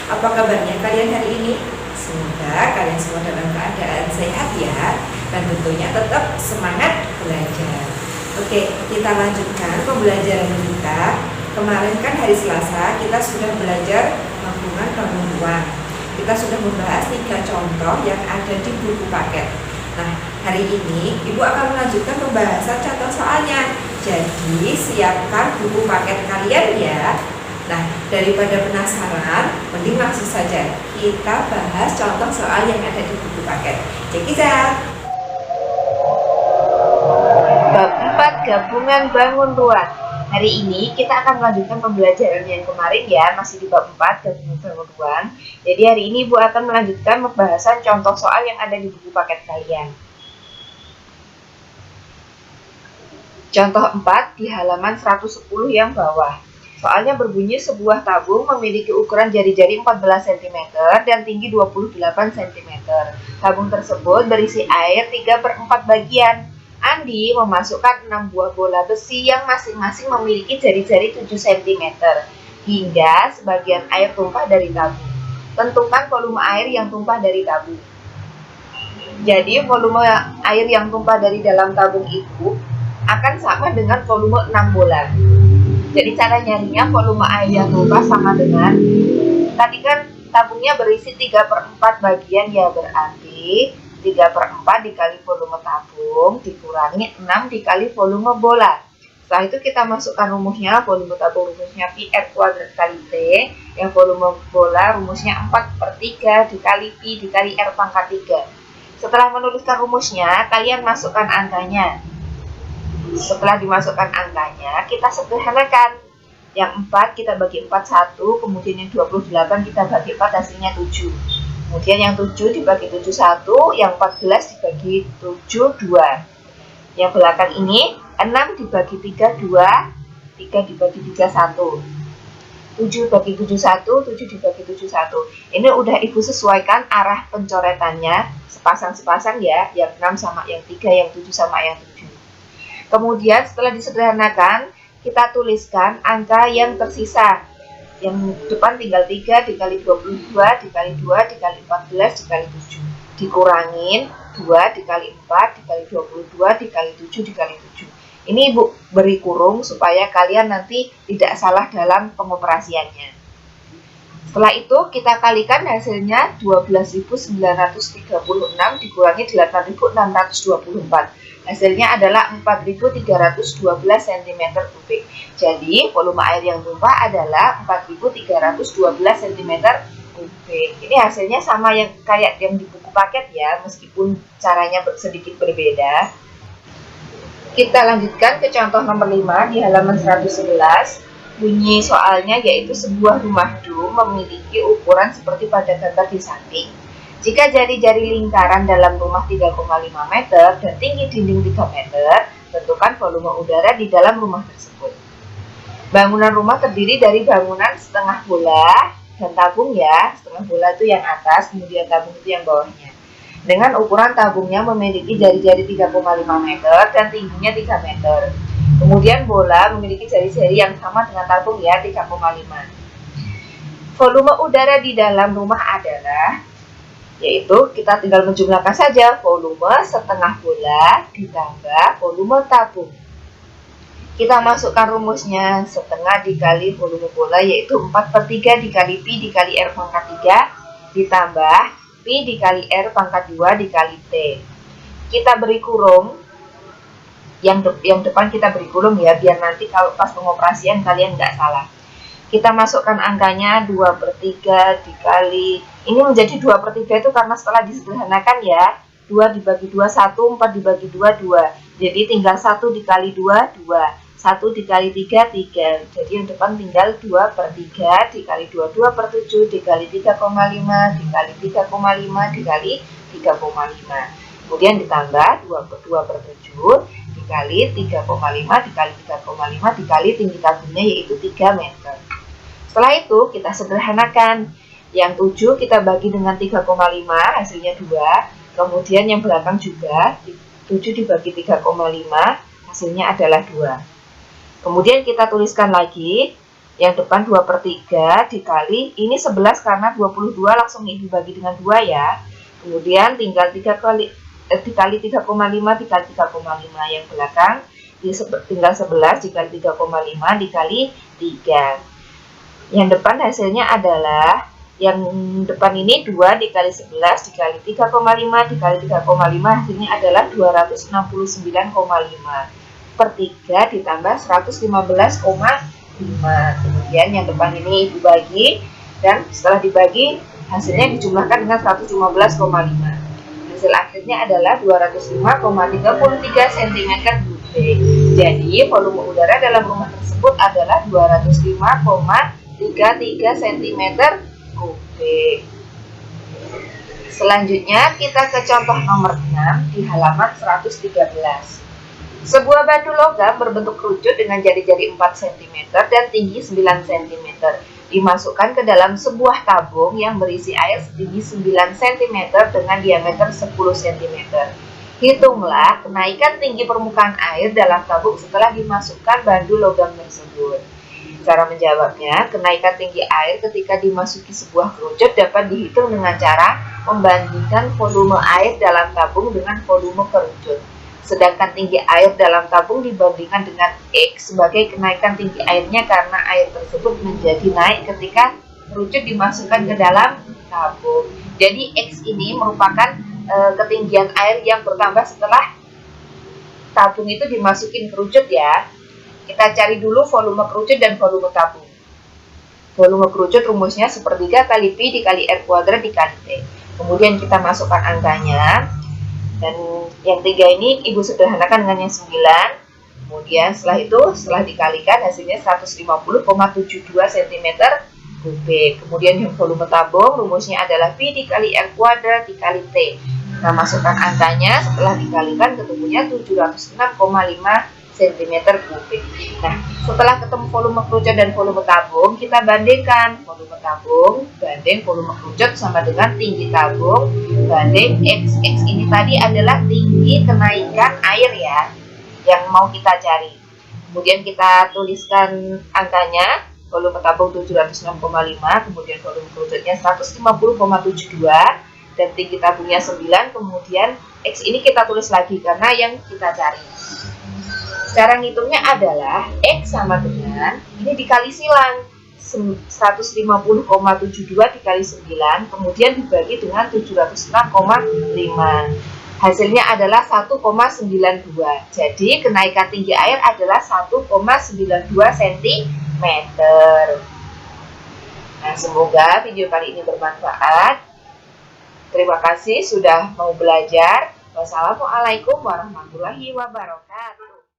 Apa kabarnya kalian hari ini? Semoga kalian semua dalam keadaan sehat ya, dan tentunya tetap semangat belajar. Oke, kita lanjutkan pembelajaran kita. Kemarin kan hari Selasa kita sudah belajar hubungan pembunuhan. Kita sudah membahas 3 contoh yang ada di buku paket. Nah, hari ini Ibu akan melanjutkan pembahasan contoh soalnya. Jadi, siapkan buku paket kalian ya. Nah, daripada penasaran, mending langsung saja kita bahas contoh soal yang ada di buku paket. Check it out. Bab 4 Gabungan Bangun Ruang. Hari ini kita akan melanjutkan pembelajaran yang kemarin ya, masih di bab 4 Gabungan Bangun Ruang. Jadi hari ini Ibu akan melanjutkan pembahasan contoh soal yang ada di buku paket kalian. Contoh 4 di halaman 110 yang bawah. Soalnya berbunyi sebuah tabung memiliki ukuran jari-jari 14 cm dan tinggi 28 cm. Tabung tersebut berisi air 3/4 bagian. Andi memasukkan 6 buah bola besi yang masing-masing memiliki jari-jari 7 cm hingga sebagian air tumpah dari tabung. Tentukan volume air yang tumpah dari tabung. Jadi volume air yang tumpah dari dalam tabung itu akan sama dengan volume 6 bola. Jadi cara nyarinya volume air yang tumpah sama dengan, tadi kan tabungnya berisi 3/4 bagian ya, berarti 3/4 dikali volume tabung dikurangi 6 dikali volume bola. Setelah itu kita masukkan rumusnya, volume tabung rumusnya pi r kuadrat kali T, yang volume bola rumusnya 4/3 dikali pi dikali r pangkat 3. Setelah menuliskan rumusnya, kalian masukkan angkanya. Setelah dimasukkan angkanya, kita sederhanakan. Yang 4 kita bagi 4 1, kemudian yang 28 kita bagi 4 hasilnya 7. Kemudian yang 7 dibagi 7 1, yang 14 dibagi 7 2. Yang belakang ini 6 dibagi 3 2, 3 dibagi 3 1. 7 bagi 7 1, 7 dibagi 7 1. Ini udah Ibu sesuaikan arah pencoretannya sepasang-sepasang ya, yang 6 sama yang 3, yang 7 sama yang 7. Kemudian setelah disederhanakan, kita tuliskan angka yang tersisa. Yang depan tinggal 3 dikali 22 dikali 2 dikali 14 dikali 7. Dikurangin 2 dikali 4 dikali 22 dikali 7 dikali 7. Ini Ibu beri kurung supaya kalian nanti tidak salah dalam pengoperasiannya. Setelah itu kita kalikan hasilnya 12.936 dikurangi 8.624. Hasilnya adalah 4.312 cm3. Jadi volume air yang tumpah adalah 4.312 cm3. Ini hasilnya sama yang kayak yang di buku paket ya, meskipun caranya sedikit berbeda. Kita lanjutkan ke contoh nomor 5 di halaman 111. Bunyi soalnya yaitu sebuah rumah dum memiliki ukuran seperti pada gambar di samping. Jika jari-jari lingkaran dalam rumah 3,5 meter dan tinggi dinding 3 meter, tentukan volume udara di dalam rumah tersebut. Bangunan rumah terdiri dari bangunan setengah bola dan tabung ya. Setengah bola itu yang atas, kemudian tabung itu yang bawahnya. Dengan ukuran tabungnya memiliki jari-jari 3,5 meter dan tingginya 3 meter. Kemudian bola memiliki jari-jari yang sama dengan tabung ya, 3,5. Volume udara di dalam rumah adalah, yaitu kita tinggal menjumlahkan saja volume setengah bola ditambah volume tabung. Kita masukkan rumusnya, setengah dikali volume bola yaitu 4/3 dikali pi dikali r pangkat 3 ditambah pi dikali r pangkat 2 dikali T. Kita beri kurung, yang depan kita beri kurung ya, biar nanti kalau pas pengoperasian kalian nggak salah. Kita masukkan angkanya 2/3 dikali, ini menjadi 2/3 itu karena setelah disederhanakan ya, 2 dibagi 2 1, 4 dibagi 2 2. Jadi tinggal 1 dikali 2 2, 1 dikali 3 3. Jadi yang depan tinggal 2/3 dikali 2 2/7 dikali 3,5 dikali 3,5 dikali 3,5. Kemudian ditambah 2/7 dikali 3,5 dikali 3,5 dikali tinggi tabungnya yaitu 3 meter. Setelah itu kita sederhanakan. Yang 7 kita bagi dengan 3,5 hasilnya 2. Kemudian yang belakang juga 7 dibagi 3,5 hasilnya adalah 2. Kemudian kita tuliskan lagi Yang depan 2/3 dikali, ini 11 karena 22 langsung dibagi dengan 2 ya. Kemudian tinggal 3 kali dikali 3,5 dikali 3,5. Yang belakang tinggal 11 dikali 3,5 dikali 3. Yang depan hasilnya adalah, yang depan ini 2 dikali 11 dikali 3,5 dikali 3,5 hasilnya adalah 269,5 per 3 ditambah 115,5. Kemudian yang depan ini dibagi, dan setelah dibagi hasilnya dijumlahkan dengan 115,5. Hasil akhirnya adalah 205,33 cm3. Jadi volume udara dalam rumah tersebut adalah 205,33 cm3. Selanjutnya kita ke contoh nomor 6 di halaman 113. Sebuah batu logam berbentuk kerucut dengan jari-jari 4 cm dan tinggi 9 cm dimasukkan ke dalam sebuah tabung yang berisi air setinggi 9 cm dengan diameter 10 cm. Hitunglah kenaikan tinggi permukaan air dalam tabung setelah dimasukkan batu logam tersebut. Cara menjawabnya, kenaikan tinggi air ketika dimasuki sebuah kerucut dapat dihitung dengan cara membandingkan volume air dalam tabung dengan volume kerucut. Sedangkan tinggi air dalam tabung dibandingkan dengan X sebagai kenaikan tinggi airnya karena air tersebut menjadi naik ketika kerucut dimasukkan ke dalam tabung. Jadi X ini merupakan ketinggian air yang bertambah setelah tabung itu dimasukin kerucut ya. Kita cari dulu volume kerucut dan volume tabung. Volume kerucut rumusnya 1/3 kali Pi dikali R kuadrat dikali T. Kemudian kita masukkan angkanya. Dan yang 3 ini ibu sederhanakan dengan yang 9. Kemudian setelah dikalikan hasilnya 150,72 cm3. Kemudian yang volume tabung rumusnya adalah Pi dikali R kuadrat dikali T. Kita masukkan angkanya, setelah dikalikan ketemunya 706,5 cm3. Nah, setelah ketemu volume kerucut dan volume tabung, kita bandingkan volume tabung banding volume kerucut sama dengan tinggi tabung banding X. X ini tadi adalah tinggi kenaikan air ya, yang mau kita cari. Kemudian kita tuliskan angkanya, volume tabung 706,5, kemudian volume kerucutnya 150,72 dan tinggi tabungnya 9. Kemudian X ini kita tulis lagi karena yang kita cari. Cara ngitungnya adalah X sama dengan, ini dikali silang, 150,72 dikali 9, kemudian dibagi dengan 706,5. Hasilnya adalah 1,92. Jadi kenaikan tinggi air adalah 1,92 cm. Nah, semoga video kali ini bermanfaat. Terima kasih sudah mau belajar. Wassalamualaikum warahmatullahi wabarakatuh.